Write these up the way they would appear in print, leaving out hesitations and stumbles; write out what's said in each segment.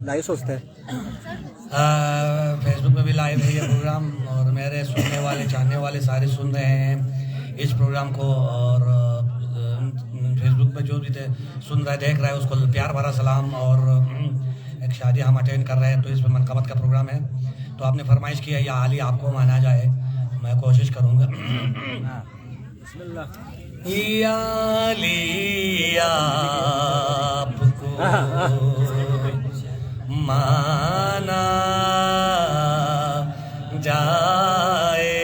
Live सोचते हैं। Facebook पे भी लाइव है ये प्रोग्राम और मेरे सुनने वाले चाहने वाले सारे सुन रहे हैं इस प्रोग्राम को। और फेसबुक पे जो भी सुन रहा है देख रहा है उसको प्यार भरा सलाम। और एक शादी हम अटेंड कर रहे हैं तो इस पर मनकबत का प्रोग्राम है। तो आपने फरमाइश की है या आली आपको माना जाए, मैं कोशिश करूँगा। या आली आपको माना जाए,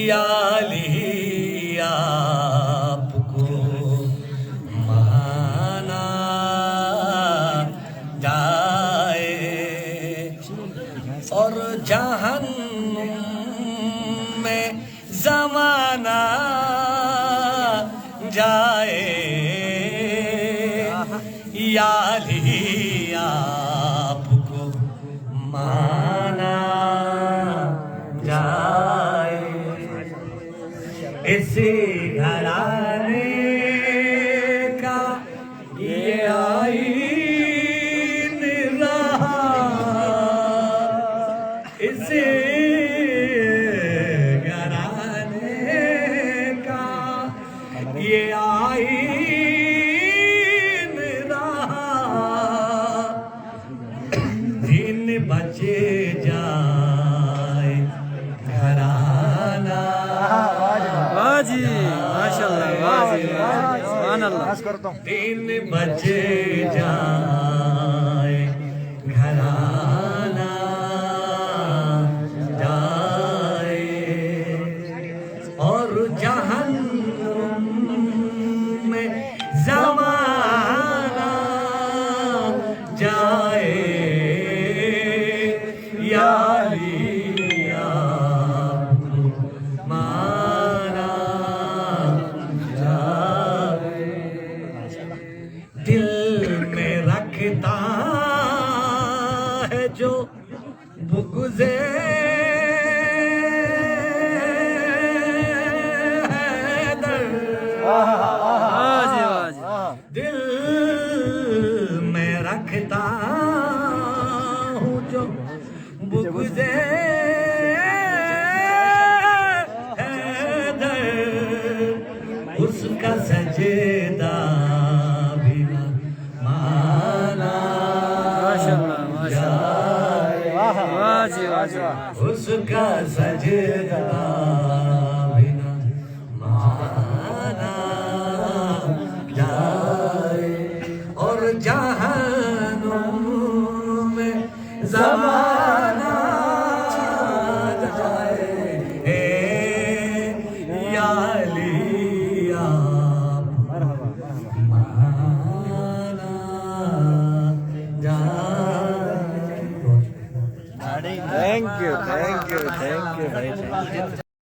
या अली आपको माना जाए और जहन्नुम में ज़माना जाए, या अली आपको माना जाए। इसी घराने का ये आईन रहा, इसी घराने का ये आईन बचे जाए घराना। वाह जी, माशाल्लाह, वाह जी, सुभान अल्लाह। दिन बचे जाए घराना जाए और जहन्नुम में ज़माना जाए, या अली आपको माना जाए। दिल में रखता है जो बुग़्ज़े हैदर, दिल में रखता हूँ जो बुग़्ज़े हैदर, उसका सजदा भी न माना जाए, उसका सजदा भी न माना जाए और जहन्नुम में ज़माना जाए, या अली आपको माना जाए। थैंक यू भाई।